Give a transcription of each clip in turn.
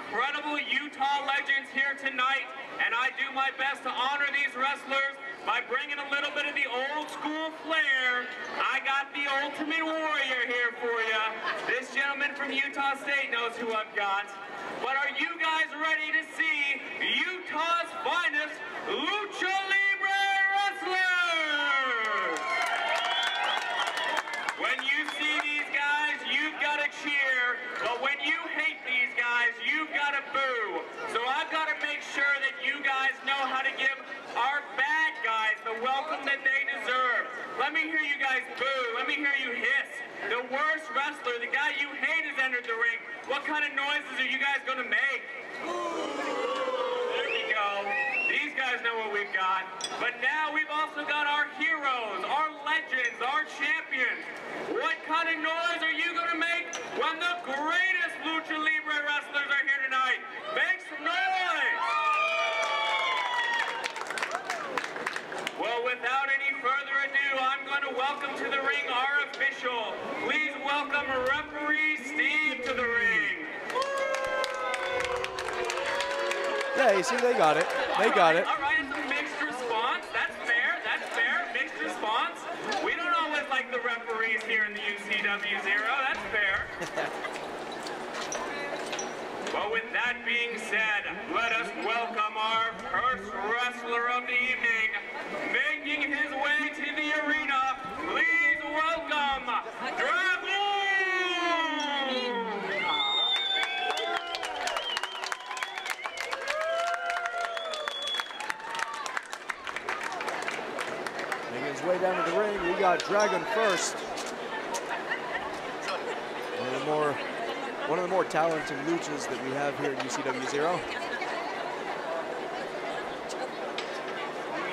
incredible Utah legends here tonight, and I do my best to honor these wrestlers by bringing a little bit of the old school flair. I got the Ultimate Warrior here for you. This gentleman from Utah State knows who I've got. But are you guys ready to see Utah's finest Lucha Libre wrestlers? When you see these guys, you've got to cheer. But when you hate these guys, you've got to boo. So I've got to make sure that you guys know how to give our bad guys the welcome that they deserve. Let me hear you guys boo. Let me hear you hiss. The worst wrestler, the guy you hate, has entered the ring. What kind of noises are you guys going to make? There we go. These guys know what we've got. But now we've also got our heroes, our legends, our champions. What kind of noise are you going to make when the greatest Lucha Libre wrestlers are here tonight? Make some noise! Well, without any further ado, I'm going to welcome to the ring our official. Please welcome referee Steve to the ring. Yeah, you see, they got it. They got it. All right, it's a mixed response. That's fair. That's fair. Mixed response. We don't always like the referees here in the UCW-ZERO. That's fair. Well, with that being said, let us welcome our first wrestler of the evening. Making his way to the arena, please welcome Dragon! Making his way down to the ring, we got Dragon first. One of the more talented luchas that we have here at UCW-ZERO.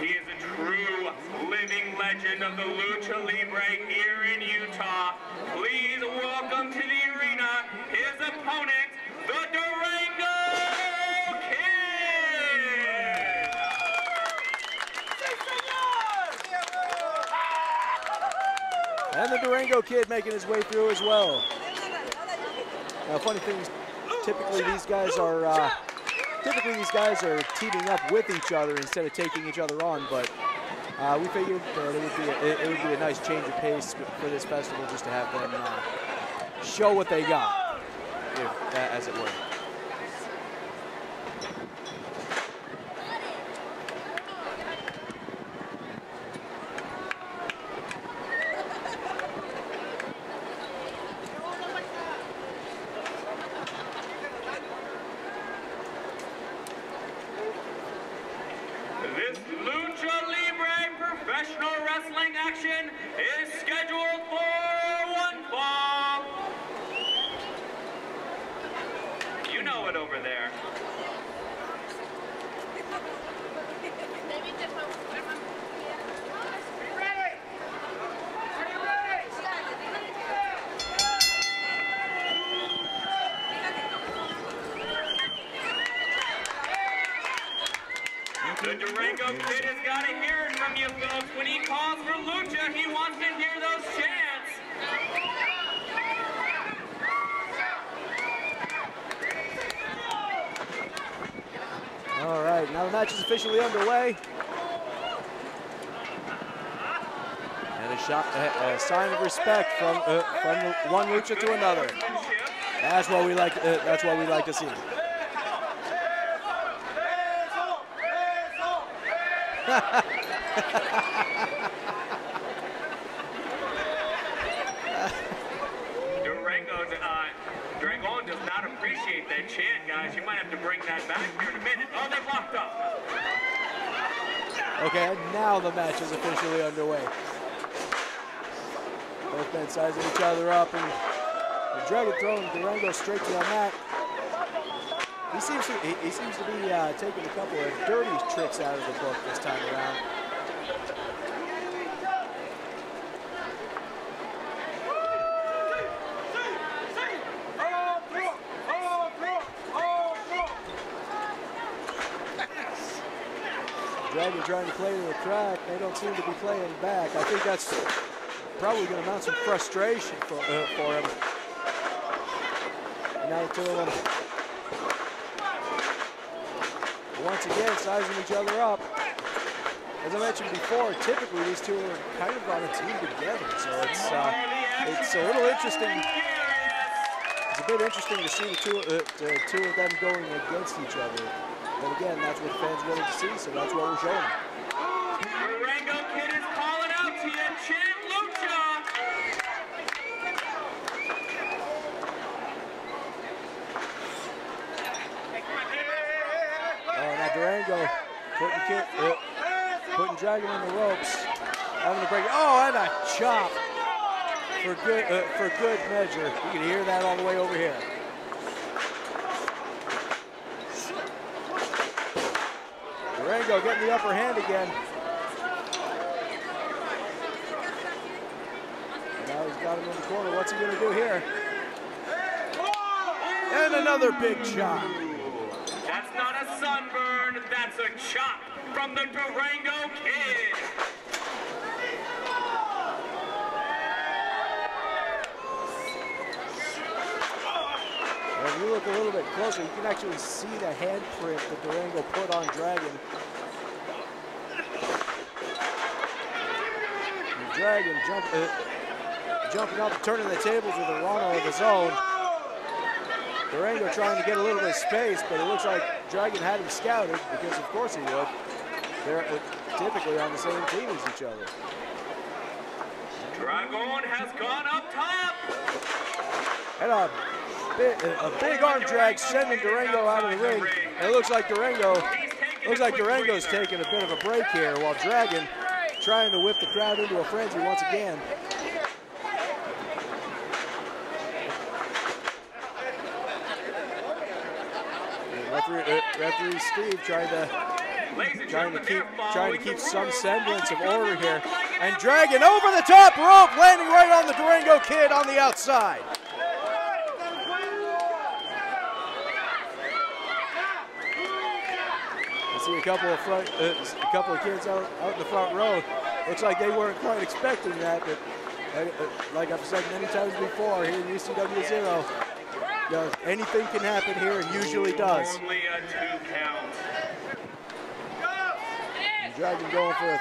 He is a true living legend of the Lucha Libre here in Utah. Please welcome to the arena his opponent, the Durango Kid! And the Durango Kid making his way through as well. Now, funny thing is, typically these guys are teaming up with each other instead of taking each other on. But we figured that it would be a nice change of pace for this festival, just to have them show what they got, as it were. This Lucha Libre professional wrestling action is scheduled for one fall. You know it over there. The Durango Kid has got to hear it from you folks. When he calls for Lucha, he wants to hear those chants. All right, now the match is officially underway. And a sign of respect from one lucha to another. That's what we like. That's what we like to see. Durango does not appreciate that chant, guys. You might have to bring that back here in a minute. Oh, they've locked up. Okay, and now the match is officially underway. Both men sizing each other up, and the Dragon throwing Durango straight to the mat. He seems to be taking a couple of dirty tricks out of the book this time around. Dragon trying to play to the crack. They don't seem to be playing back. I think that's probably going to mount some frustration for him. And now the two of them once again, sizing each other up. As I mentioned before, typically these two are kind of on a team together, so it's a little interesting. It's a bit interesting to see the two of them going against each other. But again, that's what the fans wanted to see, so that's what we're showing. Durango Kid is calling out to you, Chin Lucha. Now Durango putting Dragon on the ropes, having to break. Oh, and a chop for good measure. You can hear that all the way over here. Durango getting the upper hand again. Now he's got him in the corner. What's he going to do here? And another big chop. That's not a sunburn, that's a chop from the Durango Kid. If you look a little bit closer, you can actually see the handprint that Durango put on Dragon. And Dragon jumping up, turning the tables with a Rana of his own. Durango trying to get a little bit of space, but it looks like Dragon had him scouted, because of course he would. They're typically on the same team as each other. Dragon has gone up top. And a big arm drag sending Durango out of the ring. And it looks like Durango's taking a bit of a break here, while Dragon trying to whip the crowd into a frenzy once again. Referee Steve trying to keep some semblance of order here. And Dragon over the top rope, landing right on the Durango Kid on the outside. I see a couple of kids out in the front row. Looks like they weren't quite expecting that, but like I've said many times before, here in UCW-ZERO, anything can happen here, and usually does. Only a 2 count. Dragon going for a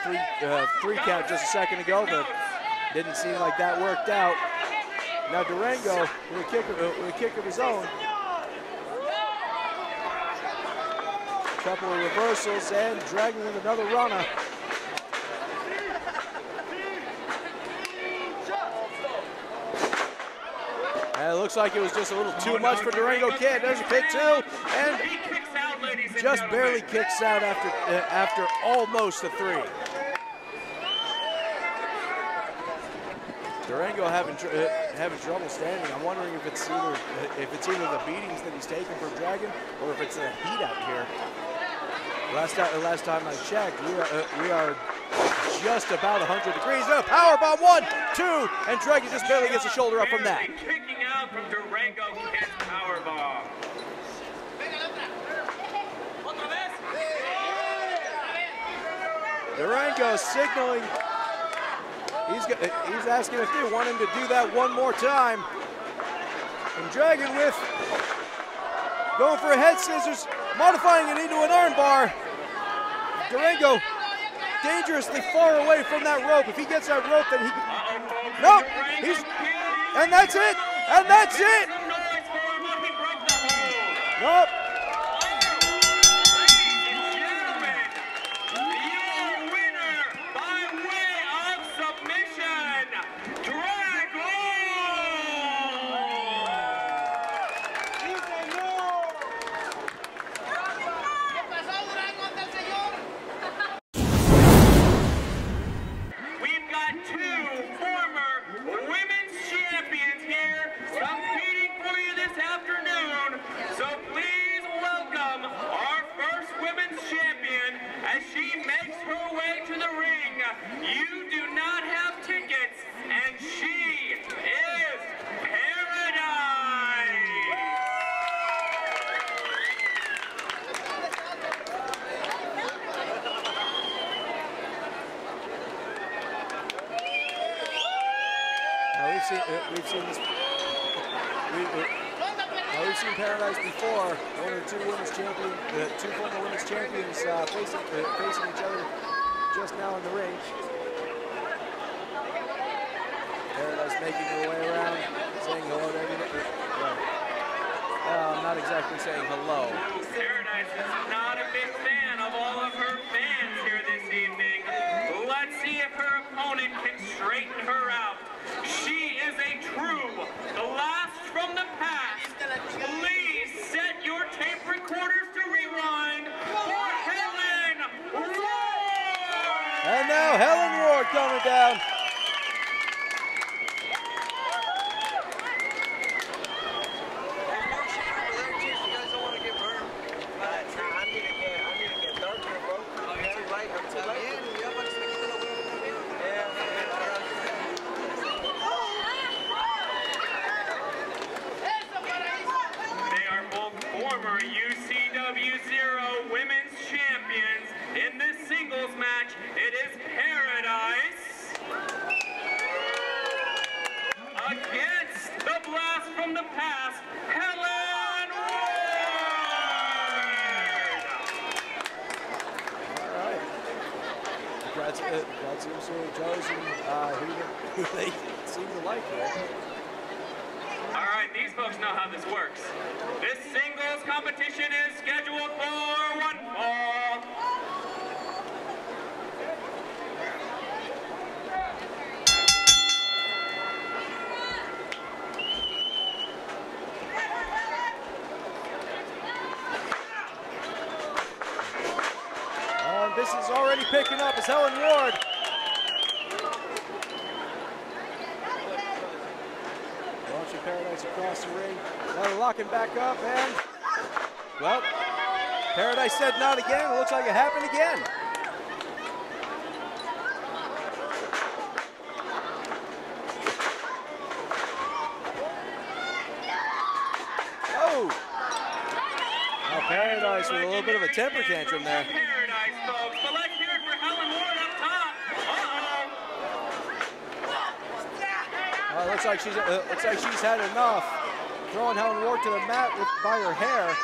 three count just a second ago, but didn't seem like that worked out. Now Durango with a kick of his own. Couple of reversals, and Dragon with another runner. And it looks like it was just a little too much for Durango Kid. There's a kick too, and just barely kicks out after almost a 3. Durango having trouble standing. I'm wondering if it's either the beatings that he's taking from Dragon, or if it's the heat out here. Last time I checked, we are just about 100 degrees. A powerbomb, 1, 2, and Dragon just barely gets a shoulder up from that. Kicking out from Durango Kid's powerbomb. Durango signaling. He's asking if they want him to do that one more time. And Dragon going for a head scissors, modifying it into an arm bar. Durango dangerously far away from that rope. If he gets that rope, then he can. Nope. And that's it. And that's it. Nope. We've seen this. We've seen Paradise before. One of the two former women's champions facing each other just now in the ring. Paradise making her way around, saying hello to everybody. I'm not exactly saying hello. Paradise is not a big fan of all of her fans here this evening. Let's see if her opponent can straighten her out. She is a true blast from the past. Please set your tape recorders to rewind for Helen Ward! And now Helen Ward coming down. UCW-ZERO women's champions. In this singles match, it is Paradise against the blast from the past, Helen Ward! All right. That seems to have chosen who they seem to like here. All right, these folks know how this works. This singles competition is scheduled for one fall. This is already picking up as Helen Ward. Launching Paradise across the ring. Now they're locking back up and, well, Paradise said not again. It looks like it happened again. Oh! Now Paradise with a little bit of a temper tantrum there. Paradise, folks, but let's hear it for Helen Ward up top. Looks like she's had enough. Throwing Helen Ward to the mat by her hair.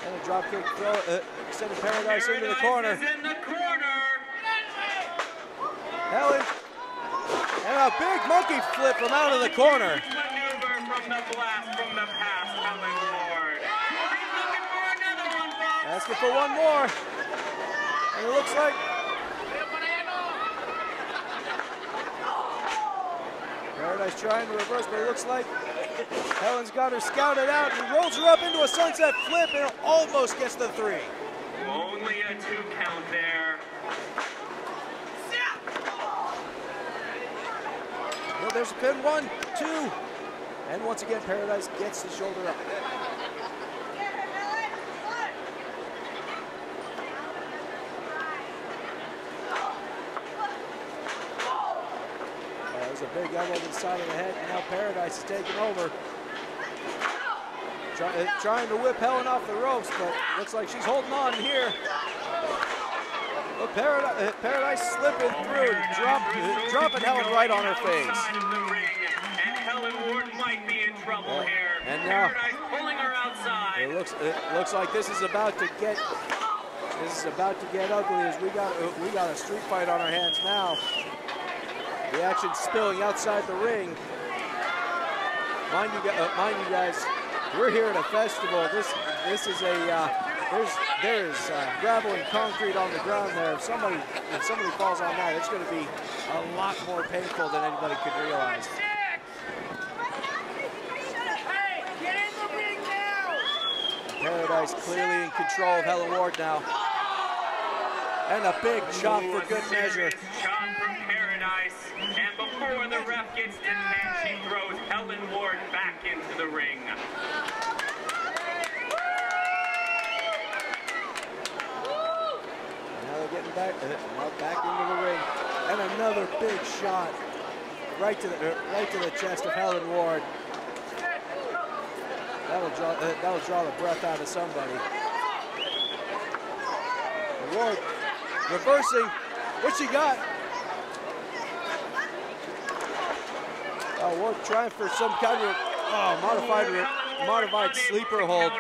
And a drop kick throw, sending Paradise into the corner. Is in the corner. Helen, and a big monkey flip from out of the corner. Maneuver from the blast from the past, Helen Ward. She's looking for another one, folks. Asking for one more. And it looks like Paradise trying to reverse, but it looks like Helen's got her scouted out and rolls her up into a sunset flip and almost gets the 3. Only a 2 count there. Well, there's a pin, 1, 2. And once again, Paradise gets the shoulder up. There's a big elbow to the side of the head, and now Paradise is taking over. Trying to whip Helen off the ropes, but looks like she's holding on here. Well, Paradise slipping through, dropping Helen right on her face. And Helen Ward might be in trouble here. And now Paradise pulling her outside. It looks like this is about to get ugly as we got a street fight on our hands now. The action spilling outside the ring. Mind you guys, we're here at a festival. This is a there is gravel and concrete on the ground there. If somebody falls on that, it's going to be a lot more painful than anybody could realize. Paradise clearly in control of Helen Ward now. And a big chop for good measure. Chop from Paradise. And before the ref gets to 10, she throws Helen Ward back into the ring. Now they're getting back into the ring. And another big shot. right to the chest of Helen Ward. That'll draw the breath out of somebody. Ward reversing. What she got? Ward trying for some kind of modified sleeper hold.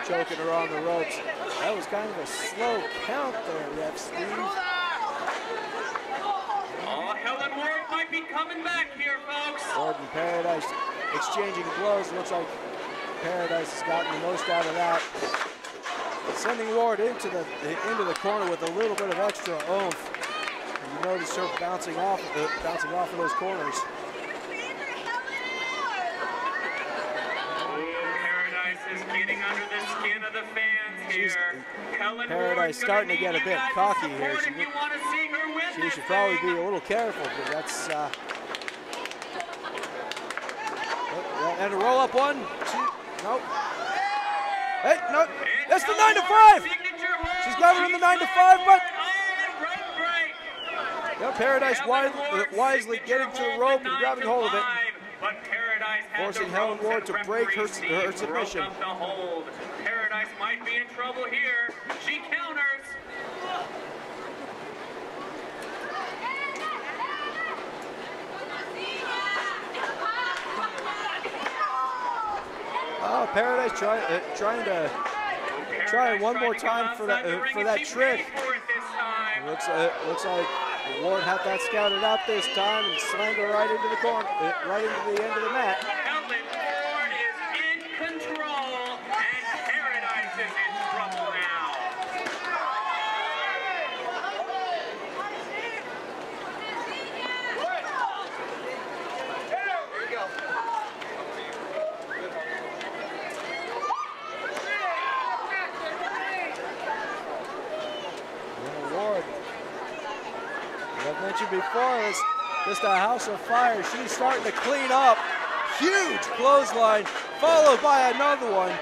Choking her on the ropes. That was kind of a slow count there, Ref Steve. Oh, Helen Ward might be coming back here, folks. Ward and Paradise exchanging blows. Looks like Paradise has gotten the most out of that. Sending Ward into the corner with a little bit of extra oomph. And you notice her bouncing off of those corners. Is getting under the skin of the fans here. Paradise starting to get a bit cocky here. She should probably be a little careful, but that's and a roll up 1, 2, nope. Hey, no, that's the 9 to 5. She's got her in the 9 to 5, but Paradise wisely getting to the rope and grabbing hold of it. Forcing Helen Ward to break her submission. Paradise might be in trouble here. She counters. Paradise trying one more time for that trick. Looks like Ward had that scouted out this time and slammed her right into the corner, right into the end of the mat. Helen Ward is in control, and Paradise is in trouble now. Here we go. Ward. I've mentioned before, it's just a house of fire. She's starting to clean up. Huge clothesline, followed by another one.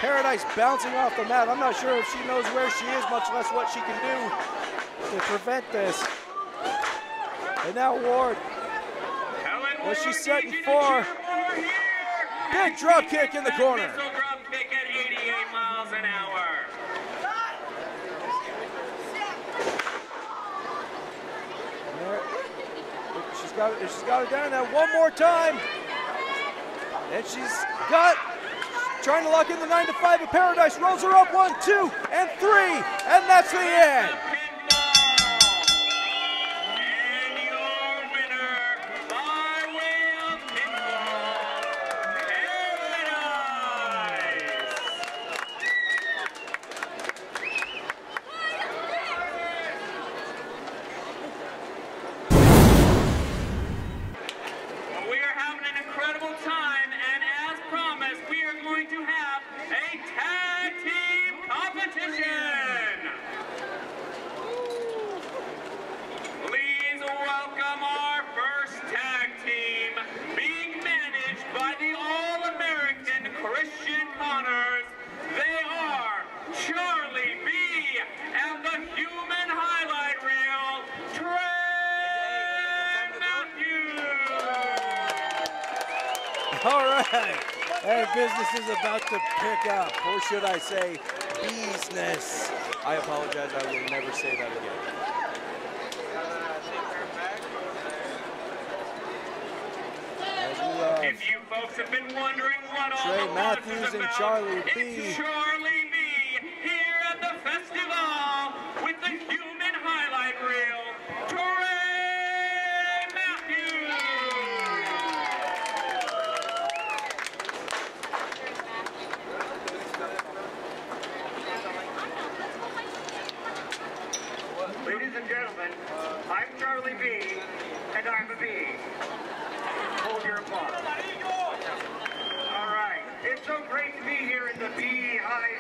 Paradise bouncing off the mat. I'm not sure if she knows where she is, much less what she can do to prevent this. And now Ward, what she's setting for. Big drop kick in the corner. Drop kick at 88 miles an hour. She's got it down now one more time. And she's trying to lock in the 9 to 5, but Paradise rolls her up 1, 2, and 3, and that's the end. And your winner by way of pinfall, Paradise. We are having an incredible time, and as promised, we are going to have a tag team competition. Please welcome our first tag team, being managed by the All-American Christian Connors. They are Charlie B. and the Human Highlight Reel, Trey Matthews. All right, and business is about to pick up, or should I say, business. I apologize, I will never say that again. If you folks have been wondering what all Trey the Matthews buzz is and about, Charlie B. it's Charlie B. here at the festival with the Human Highlight Reel, Trey Matthews. Ladies and gentlemen, I'm Charlie B, and I'm a B. Hold your applause. All right. It's so great to be here in the Beehive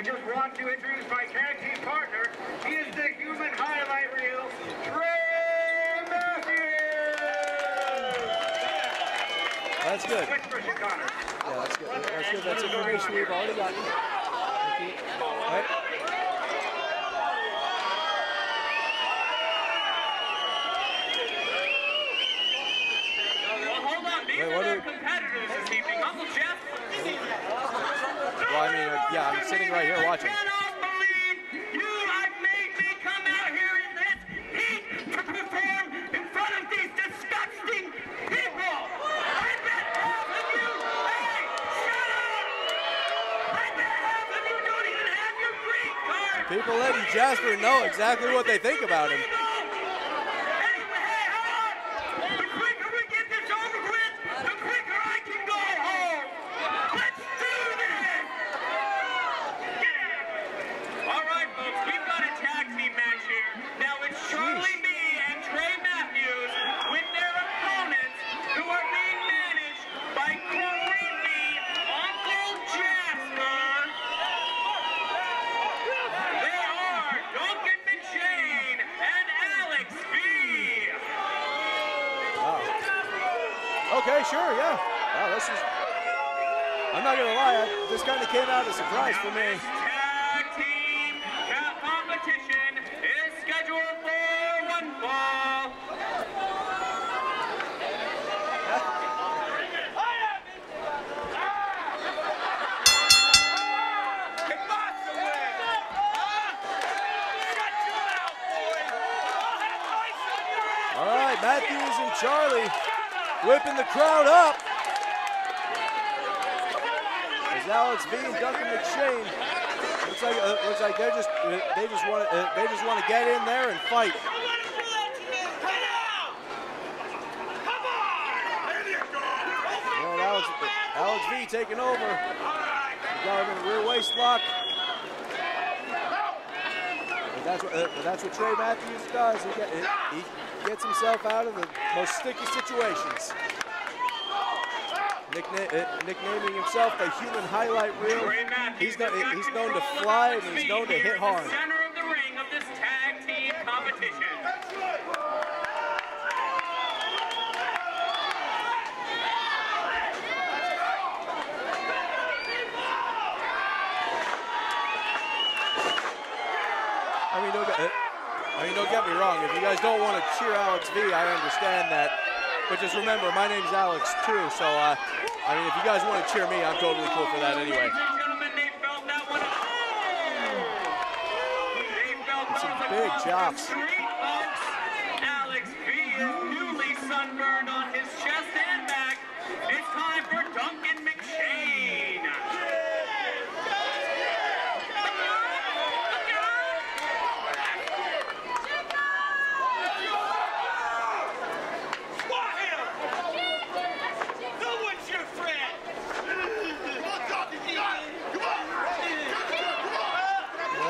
I just want to introduce my tag team partner. He is the human highlight reel, Trey Matthews. That's good. Switch for Connor. Yeah, that's good. That's good. That's information we've already gotten. Thank you. All right. Well, hold on. These are their competitors this evening. Uncle Jeff. Well, I mean, yeah, I'm sitting right here watching. I cannot believe you have made me come out here in this heat to perform in front of these disgusting people. I bet half of you, hey, shut up! I bet half of you don't even have your green card. People letting Jasper know exactly what they think about him. Okay, sure, yeah. Wow, this is, I'm not gonna lie, this kind of came out as a surprise for me. Tag team competition is scheduled for one fall. All right, Matthews and Charlie whipping the crowd up. As Alex V and Duncan McShane, looks like they just want to get in there and fight. And Alex V taking over. Got him in a rear waist lock. But that's what Trey Matthews does. He gets himself out of the most sticky situations. Nicknaming himself the human highlight reel. He's known to fly and he's known to hit hard. Center of the ring of this tag team competition. Don't get me wrong. If you guys don't want to cheer Alex V, I understand that. But just remember, my name's Alex too. So, I mean, if you guys want to cheer me, I'm totally cool for that anyway. Ladies and gentlemen, they felt that one. They felt some big chops. Alex V is newly sunburned on his chest and back. It's time for Duncan McShane.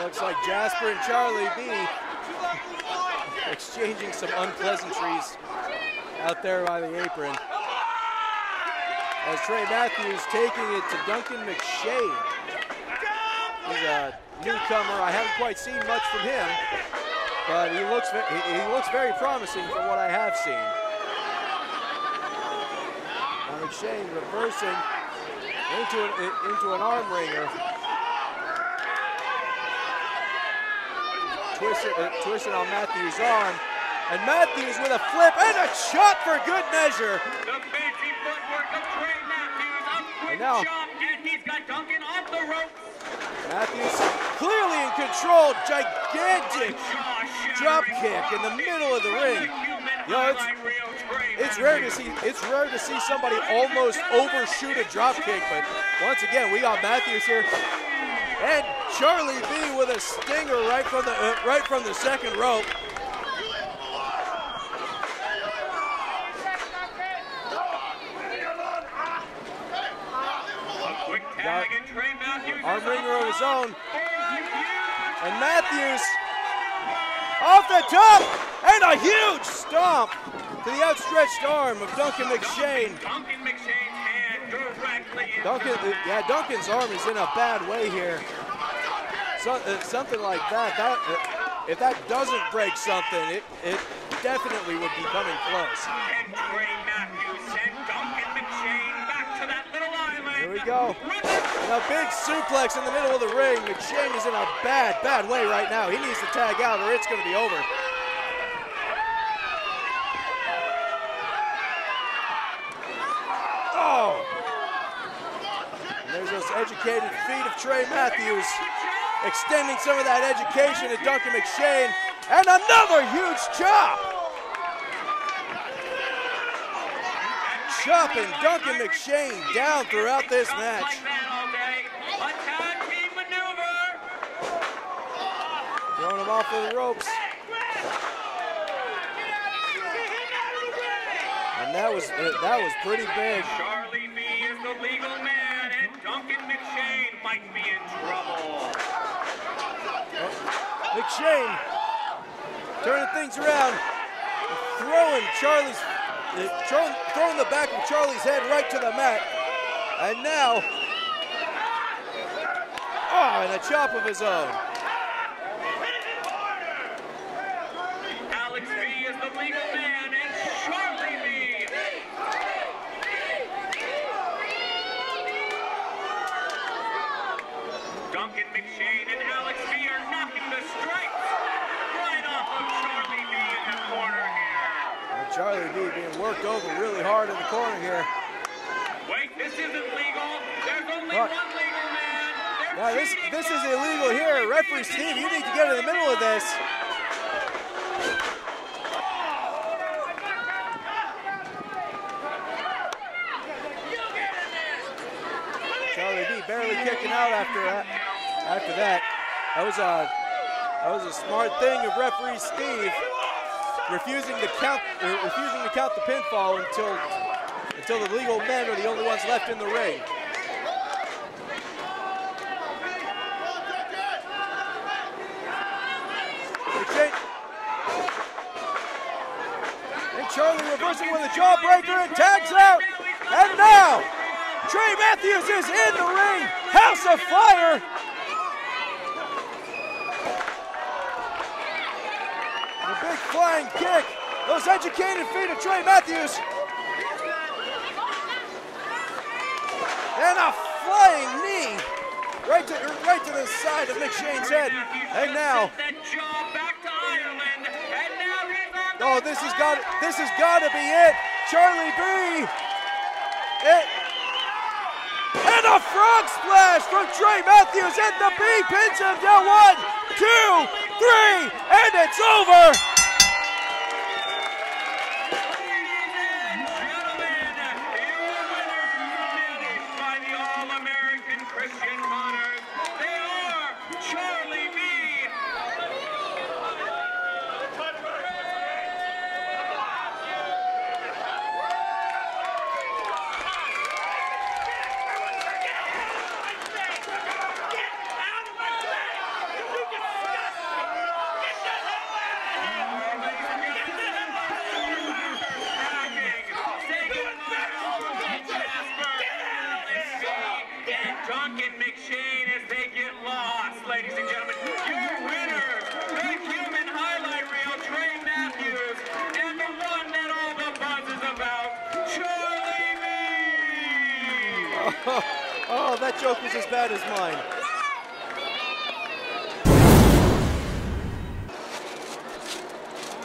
Looks like Jasper and Charlie B exchanging some unpleasantries out there by the apron. As Trey Matthews taking it to Duncan McShane. He's a newcomer. I haven't quite seen much from him, but he looks very promising from what I have seen. Now McShane reversing into an arm wringer. Twisting on Matthews' arm, and Matthews with a flip and a shot for good measure. The fancy footwork of Trey Matthews, a quick now, jump, and he's got Duncan off the ropes. Matthews clearly in control, gigantic drop kick in the middle of the ring. You know, it's rare to see somebody almost overshoot a drop kick, but once again, we got Matthews here. And Charlie B with a stinger right from the second rope. Quick tag and Trey Matthews arm wringer of his own. And Matthews off the top and a huge stomp to the outstretched arm of Duncan McShane. Duncan McShane's hand directly into Duncan's arm is in a bad way here. something like that. If that doesn't break something, it definitely would be coming close. And Trey Matthews sent Duncan McShane back to that little island. Here we go. And a big suplex in the middle of the ring. McShane is in a bad way right now. He needs to tag out or it's going to be over. Oh! And there's those educated feet of Trey Matthews, extending some of that education to Duncan McShane. And another huge chop! Chopping Duncan McShane down throughout this match. Throwing him off of the ropes. And that was pretty big. Charlie B is the legal man, and Duncan McShane might be in trouble. McShane turning things around, throwing throwing the back of Charlie's head right to the mat. And now, and a chop of his own. Alex B is the legal man, and Charlie B. Duncan McShane and Alex B are knocking the stripes right off of Charlie B in the corner here. And Charlie B being worked over really hard in the corner here. Wait, this isn't legal. There's only one legal man. Now this is illegal here. Referee Steve, you need to get in the middle of this. Charlie B barely kicking out after that. That was a smart thing of referee Steve, refusing to count the pinfall until the legal men are the only ones left in the ring. And Charlie reversing with a jawbreaker and tags out. And now, Trey Matthews is in the ring. House of Fire. A big flying kick. Those educated feet of Trey Matthews. And a flying knee right to the side of McShane's head. And now, this has got to be it. Charlie B. And a frog splash from Trey Matthews, and the B pins him down. 1, 2, 3, and it's over. Duncan McShane as they get lost, ladies and gentlemen. Your winners, the human highlight reel, Trey Matthews, and the one that all the buzz is about, Charlie B. Oh, that joke was as bad as mine.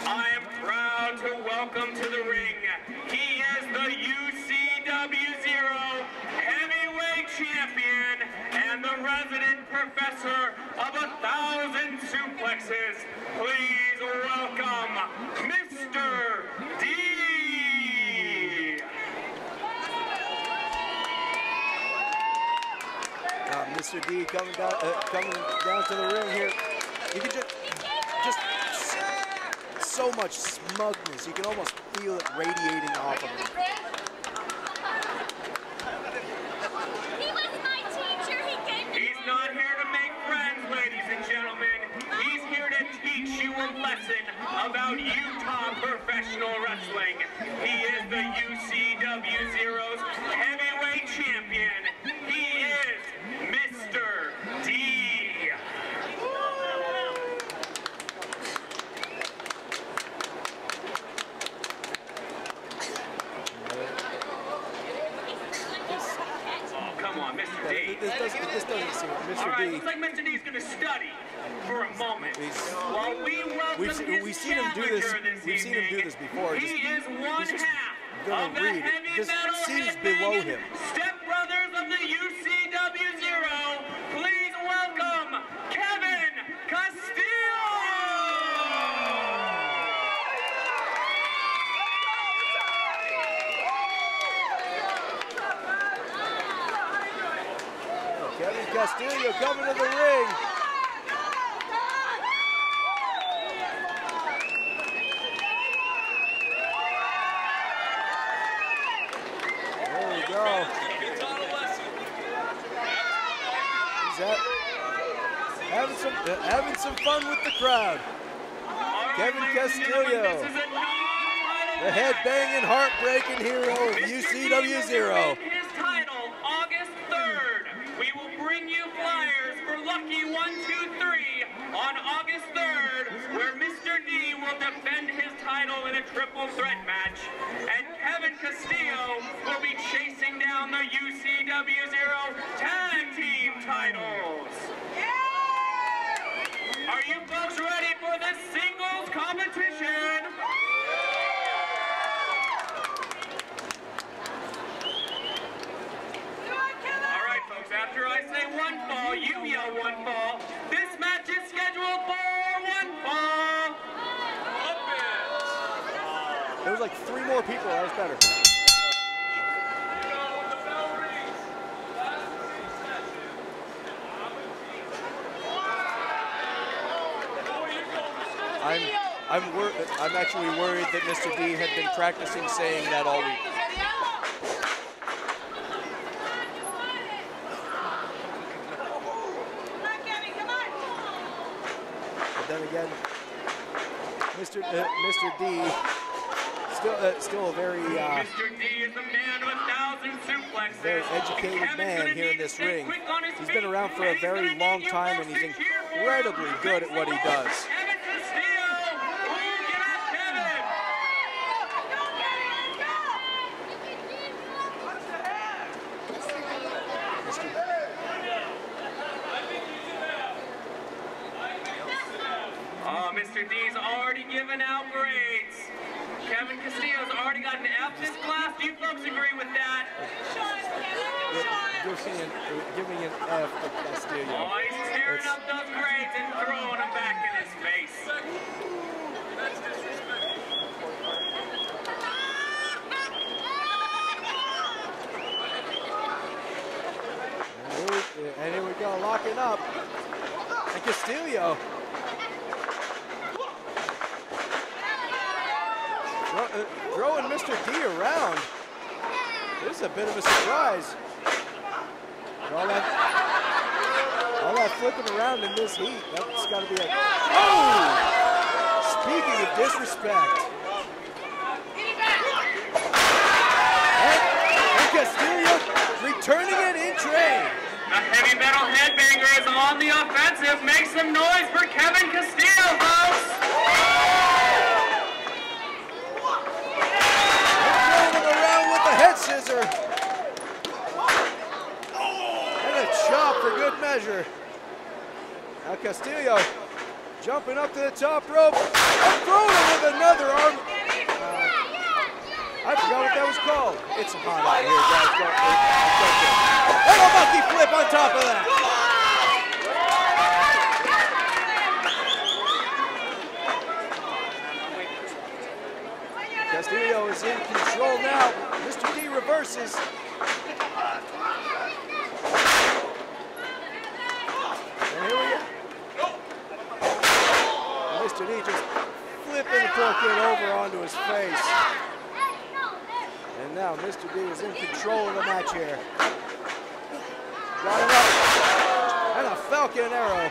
I am proud to welcome to the ring. He is the UCW-ZERO heavyweight champion and the resident professor of 1,000 suplexes. Please welcome Mr. D. Mr. D coming down to the ring here. You can just so much smugness. You can almost feel it radiating off of him. He was my teacher. He gave me. He's not here to make friends, ladies and gentlemen. He's here to teach you a lesson about Utah professional wrestling. He is the UCW-ZERO's heavyweight champion. He is Mr. D. this doesn't seem. Mr. All right, D. looks like Mr. D's going to study for a moment. While we welcome his we've seen him do this. We've seen him do this before. He is one half gonna of the read it. heavy This metal seems headbanging below him. Step Brothers of the UCW-ZERO. Please welcome Kevin Castillo. Kevin Castillo coming to the ring. There we go. He's having some fun with the crowd. Kevin Castillo, the head-banging, heart-breaking hero of UCW-ZERO. His title August 3rd. We will bring you flyers for Lucky 123 on August 3rd, where Mr. D will defend his title in a triple threat match, and Kevin Castillo will be chasing down the UCW-ZERO tag team titles. Are you folks ready for this singles competition? All right, folks, after I say one fall, you yell one fall. This match is scheduled for one fall. There was like 3 more people. That was better. I'm actually worried that Mr. D had been practicing saying that all week. But then again, Mr. D still a very Mr. D is the man of 1,000 suplexes. very educated man here in this ring. He's been around for a very long time, and he's incredibly good at what he does. Kevin Castillo, get up, Kevin! Oh, Mr. D's already given out grades. Kevin Castillo's already got an F this class. Do you folks agree with that? Give me an F for Castillo. Oh, he's tearing up those grades and throwing them back in his face. And here we go, locking up. And Castillo. Throwing Mr. D around. This is a bit of a surprise. All that flipping around in this heat, that's got to be a... Oh! Speaking of disrespect. And Castillo returning it in train. The heavy metal headbanger is on the offensive. Make some noise for Kevin Castillo, folks! Head scissor and a chop for good measure. Now Castillo jumping up to the top rope and throwing it with another arm. I forgot what that was called. It's hot out here, guys. And a monkey flip on top of that. Castillo is in control now. Mr. D reverses. And here we go. Mr. D just flipping the pumpkin over onto his face. And now Mr. D is in control of the match here. Got it up. And a Falcon arrow.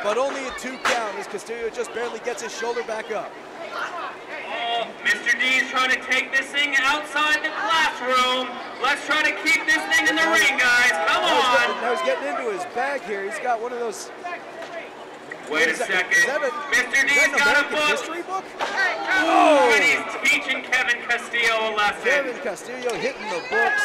But only a 2 count as Castillo just barely gets his shoulder back up. Oh, Mr. D is trying to take this thing outside the classroom. Let's try to keep this thing in the ring, guys. Come on. Now he's getting into his bag here. He's got one of those Wait a second. Mr. D's got a book. History book? Oh! And he's teaching Kevin Castillo a lesson. Kevin Castillo hitting the books.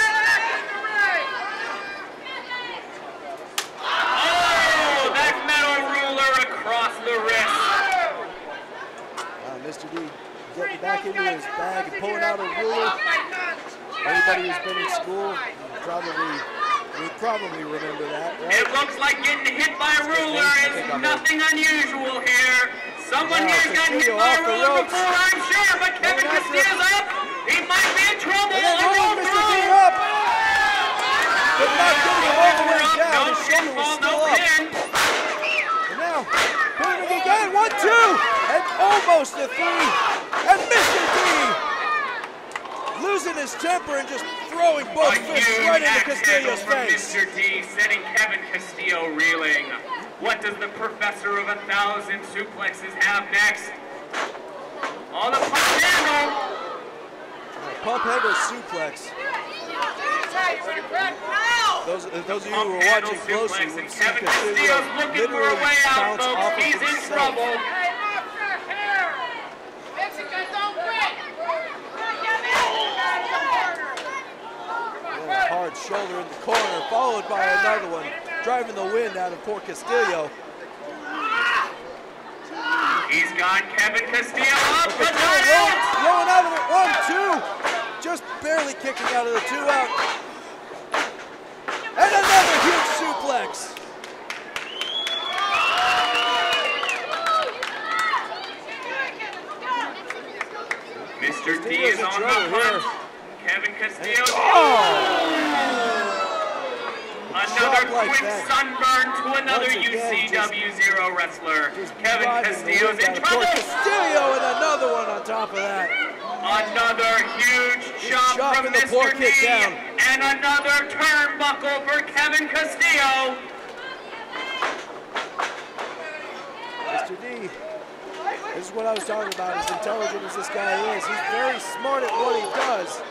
Oh! That metal ruler across the wrist. Mr. D getting back into his bag and pulling out a ruler. Anybody who's been in school would probably remember that, right? It looks like getting hit by a ruler is nothing unusual here. Someone here's gotten hit by a ruler before, I'm sure, but Kevin Castillo's up. He might be in trouble. And then rolling Mr. D up. But not getting him all the way down. His shoulder was still up. And now, pinning again, 1-2. And almost a 3. And Mr. D losing his temper and just throwing both fists right into Castillo's face. Mr. D setting Kevin Castillo reeling. What does the professor of 1,000 suplexes have next? On the pump handle. Pump handle suplex. Those of you who are watching closely will see Castillo literally bounce off of He's in himself. trouble. Hard shoulder in the corner, followed by another one, driving the wind out of poor Castillo. He's got Kevin Castillo up, but rolling out of it, 1-2, just barely kicking out of the 2 out. And another huge suplex. Mr. D is on the hunt. Kevin Castillo. Another quick sunburn to another UCW-ZERO wrestler. Kevin Castillo's in trouble. Castillo and another one on top of that. Another huge chop from Mr. D. And another turnbuckle for Kevin Castillo. Mr. D, this is what I was talking about. As intelligent as this guy is, he's very smart at what he does.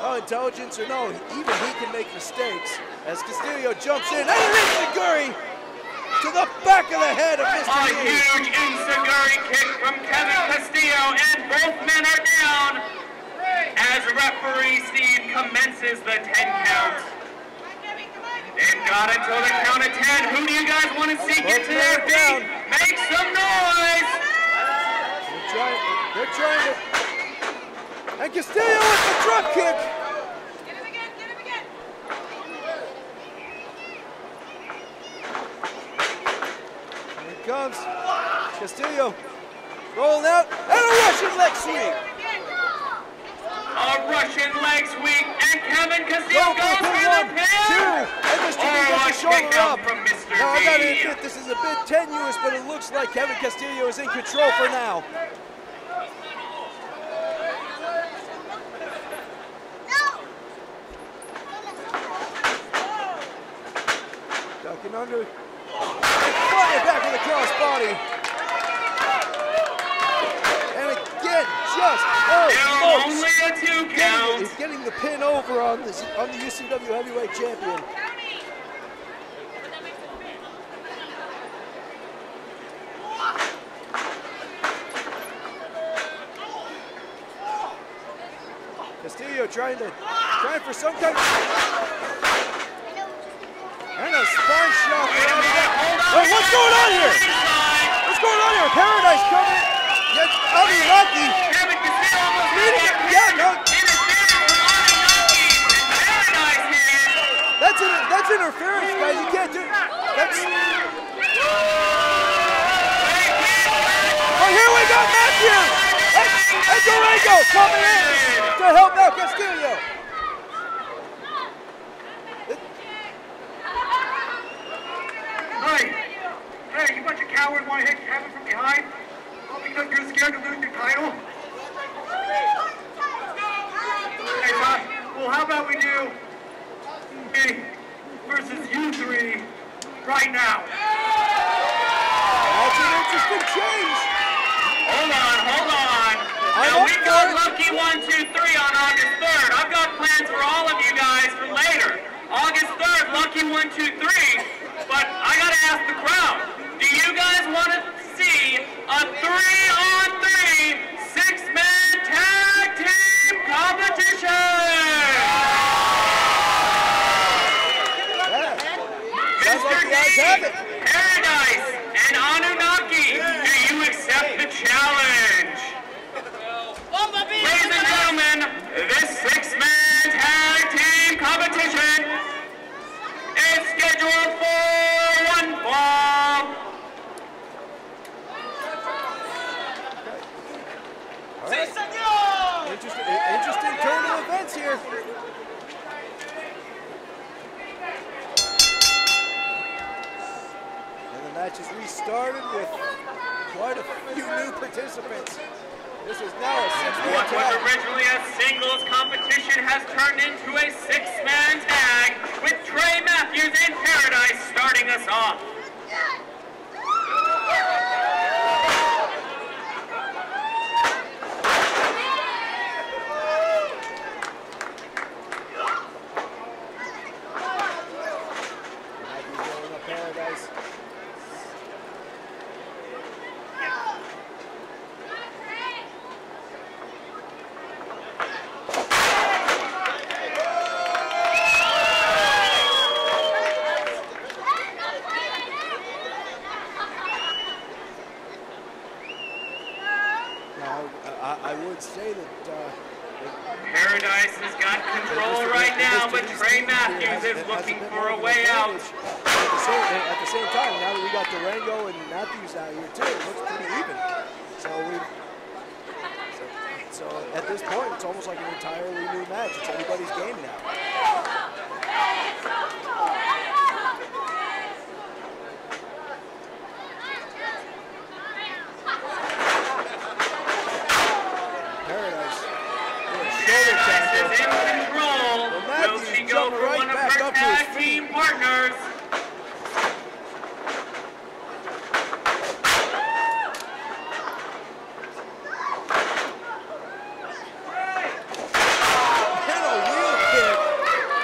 Oh, intelligence or no, even he can make mistakes. As Castillo jumps in, and an enziguri to the back of the head of Mr. D. A huge enziguri kick from Kevin Castillo, and both men are down as referee Steve commences the 10 count. They've got until the count of 10. Who do you guys want to see get to their feet? Make some noise! They're trying to... And Castillo with the drop kick. Get him again, get him again. Here it comes. Castillo rolling out, and a Russian leg sweep. A Russian leg sweep, and Kevin Castillo goes for the pin. 2, and Mr. D gets the shoulder up. From Mr. Now, I D. gotta admit, this is a bit tenuous, but it looks like Kevin Castillo is in control for now. Ducking under. And back with a crossbody. And again, just only a 2 count. He's getting the pin over on the UCW Heavyweight Champion. Castillo trying for some kind of... And a spine shot. Wait, what's going on here? What's going on here? Paradise coming. Yes, Anunnaki. Kevin Castillo almost Meeting it. Yeah, no. That's interference, guys. You can't do it. That's... Oh, here we go, Matthew. And Durango coming in to help out Castillo. Hey, you bunch of cowards want to hit Kevin from behind? All because you're scared to lose your title? Hey, well, how about we do me versus you 3 right now? That's an interesting change. Hold on. Now, we got Lucky 1, 2, 3 on August 3rd. I've got plans for all of you guys for later. August 3rd, Lucky 1, 2, 3. But I gotta ask the crowd, do Do you guys want to see a 3-on-3 6-man tag team competition? Paradise and Anunnaki, do you accept the challenge? Ladies and gentlemen, this 6-man tag team competition is scheduled for one fall. Right. Interesting turn of events here. Match is restarted with quite a few new participants. This is now a 6-man What tag. was originally a singles competition has turned into a 6-man tag with Trey Matthews and Paradise starting us off. Matthews rolling up Paradise. I would say that Paradise has got control right now, but Trey Matthews is looking for a way out. At the same time, now that we got Durango and Matthews out here too, it looks pretty even. So at this point, it's almost like an entirely new match. It's anybody's game now. Paradise is in control. Will she go for one of her tag team partners? And a wheel kick,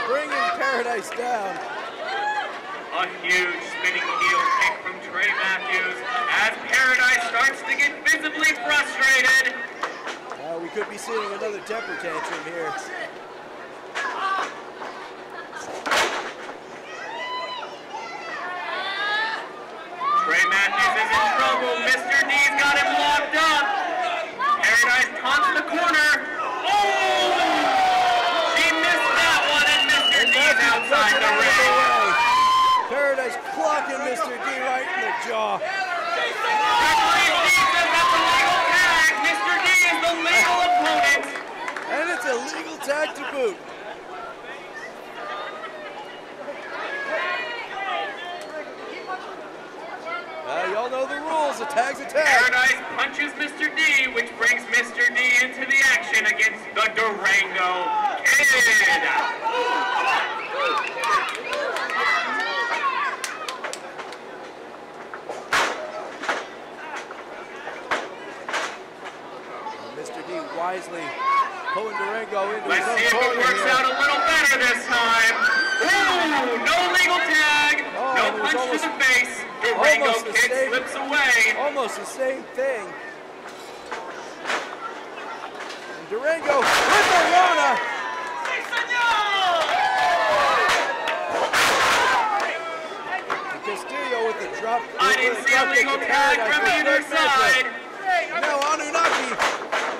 bringing Paradise down. A huge spinning heel kick from Trey Matthews as Paradise starts to get visibly frustrated. We could be seeing another temper tantrum here. Trey Matthews is in trouble. Mr. D's got him locked up. Paradise taunts the corner. Oh! She missed that one, and Mr. D's outside the ring. Paradise clocking Mr. D right in the jaw. Referee D says that's a legal tag. Mr. D is the legal opponent. And it's a legal tag to boot. Y'all know the rules. A tag's a tag. Paradise punches Mr. D, which brings Mr. D into the action against the Durango Kid. Mr. D wisely pulling Durango into Let's his own see if it corner works here. out a little better this time. Ooh, no legal tag, no punch to the face. Durango Kid slips away. Almost the same thing. And Durango with the Rona. Castillo with the drop. I didn't see a legal tag from either side. Now Anunnaki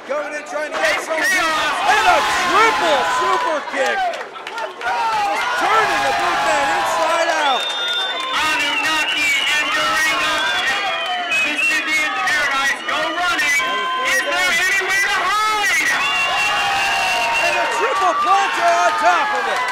going in trying to get some. chaos. And a triple super kick. Just turning the big man inside out. Anunnaki and Durango, Mr. D and Paradise go running. Is there anywhere to hide? And a triple plancha on top of it.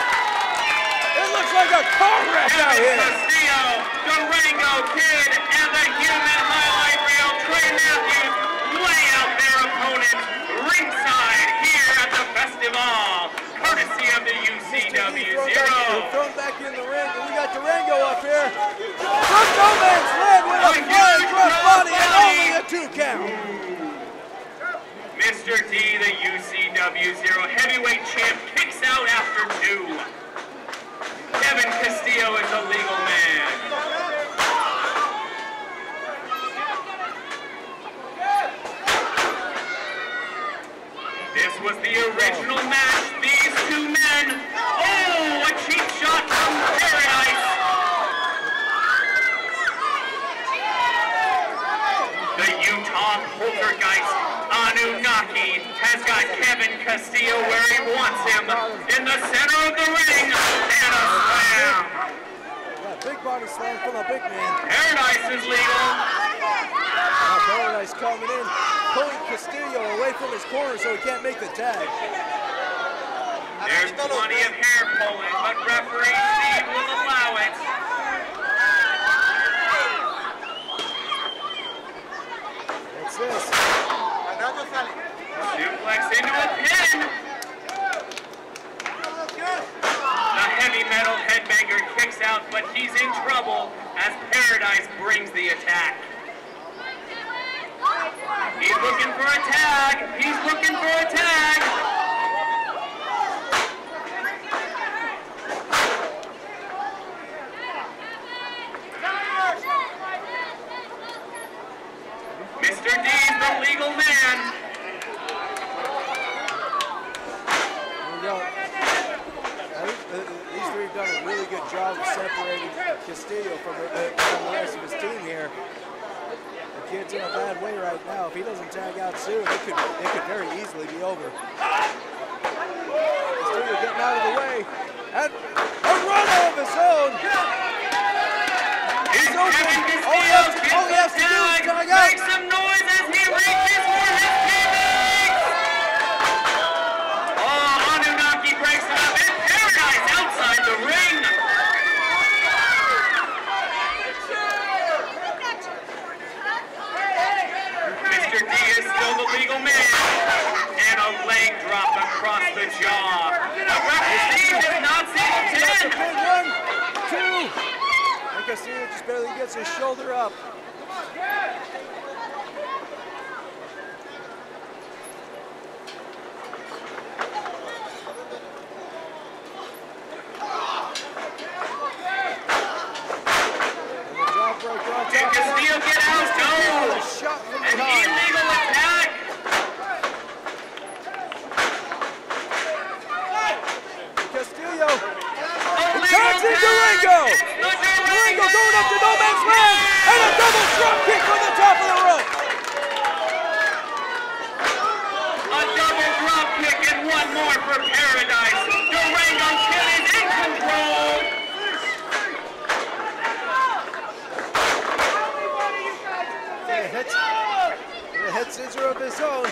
It looks like a car wreck out here. Castillo, Durango Kid, and the human highlight reel, Trey Matthews, lay out their opponent ringside here at the festival, courtesy of the UCW-ZERO. Thrown back in the ring, and we got Durango up here. From no man's land with a flying cross body and only a 2 count. Mr. D, the UCW-ZERO heavyweight champ, kicks out after 2. Kevin Castillo is a legal man. was the original match. These two men. Oh, a cheap shot from Paradise. The Utah poltergeist Anunnaki has got Kevin Castillo where he wants him in the center of the ring, and a slam. Yeah, big body slam from a big man. Paradise is legal. Paradise coming in, pulling Castillo away from his corner so he can't make the tag. There's plenty of hair pulling, but referee Steve will allow it. What's this? Suplex into a pin. The heavy metal headbanger kicks out, but he's in trouble as Paradise brings the attack. He's looking for a tag. He's looking for a tag. Mr. D's the legal man. These three have done a really good job of separating Castillo from the rest of his team here. The kid's in a bad way right now. If he doesn't tag out soon, it could very easily be over. Castillo getting out of the way. And a run of his own. He's open. All he has to do is tag out. Make some noise as he reaches for his teammates. Oh, Anunnaki breaks it up, and Paradise outside the ring. Mr. D is still the legal man, and a leg drop across the jaw. The referee does not see 10. 1, 2. And Castillo just barely gets his shoulder up. Did Castillo get out? No! An illegal attack! Castillo attacks in Durango! Durango going up to no man's land! And a double drop kick from the top of the rope! A double drop kick and one more for Paradise. Durango Kid is in control! A head scissor of his own.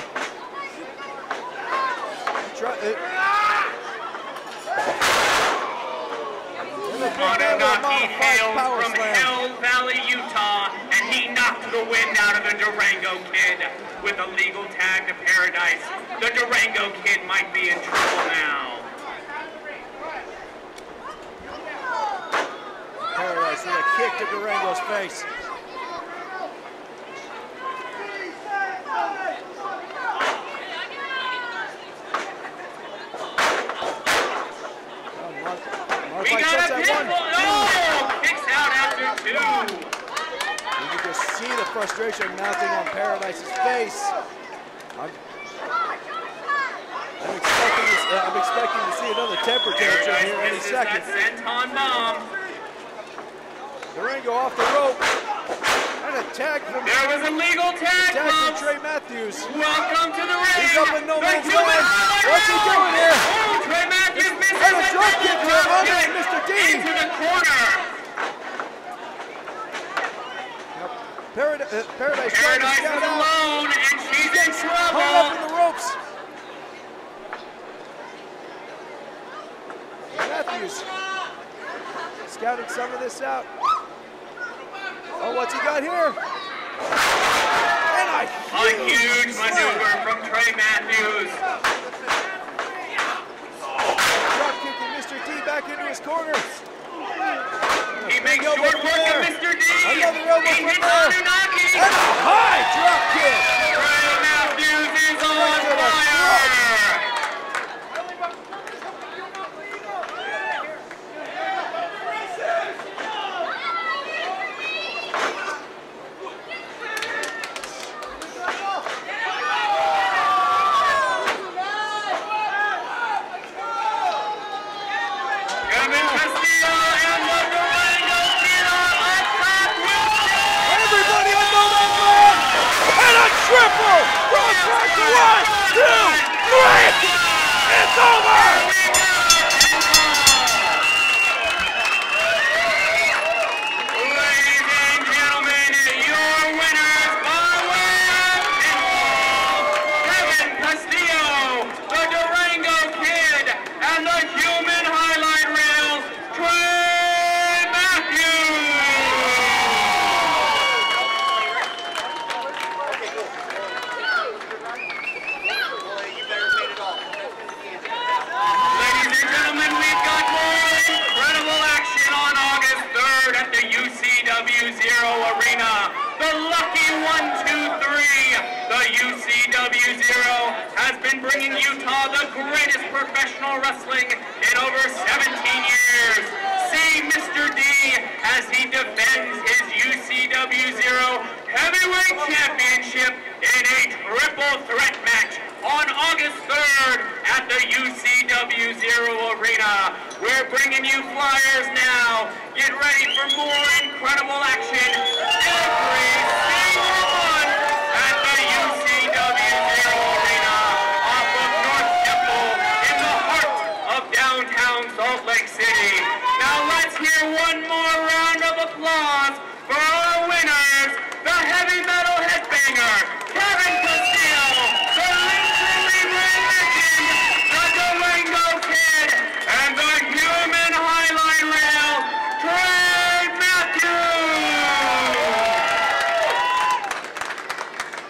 Anunnaki hails from Hell Valley, Utah, and he knocked the wind out of the Durango Kid with a legal tag to Paradise. The Durango Kid might be in trouble now. Paradise with a kick to Durango's face. We got a pinfall. Oh, kicks out after 2. You can just see the frustration mounting on Paradise's face. I'm expecting to see another temper tantrum here any second. Senton bomb. Durango off the rope. And a tag from There was a legal tag from Trey Matthews. Welcome to the ring. He's up in no man's land. What's he doing here? Oh, Trey Matthews misses and a drop kick to Mr. D. Into the corner. Paradise is alone, and she's in trouble. Hung up in the ropes. Matthews scouting some of this out. Oh, what's he got here? And a huge maneuver from Trey Matthews. Drop kicking Mr. D back into his corner. He makes short work of Mr. D. Another elbow he from there. Anunnaki. And a high drop kick. Trey Matthews is on fire. It's over! Ladies and gentlemen, your winners by way of pinfall, Kevin Castillo, the Durango Kid, and the Human Highlight Reels, Trey Matthews. Ladies and gentlemen, we've got more incredible action on August 3rd at the UCW-ZERO Arena. The lucky 1-2-3. The UCW-ZERO has been bringing Utah the greatest professional wrestling in over 17 years. See Mr. D as he defends his UCW-ZERO Heavyweight Championship in a triple threat match on August 3rd at the UCW-ZERO Arena. We're bringing you flyers now. Get ready for more incredible action every single month at the UCW-ZERO Arena off of North Temple in the heart of downtown Salt Lake City. Now let's hear one more round of applause for our winners, the heavy metal headbanger, Kevin Castillo, the Lincoln legend, the Durango Kid, and the Human Highlight Reel, Trey Matthews.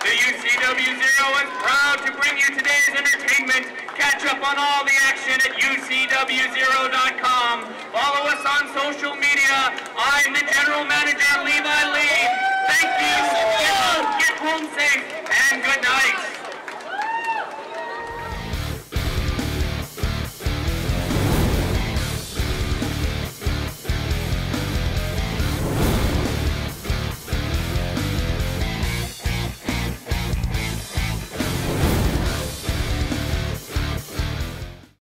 The UCW-ZERO is proud to bring you today's entertainment. Catch up on all the action at UCW-ZERO.com. Follow us on social media. I'm the General Manager, Levi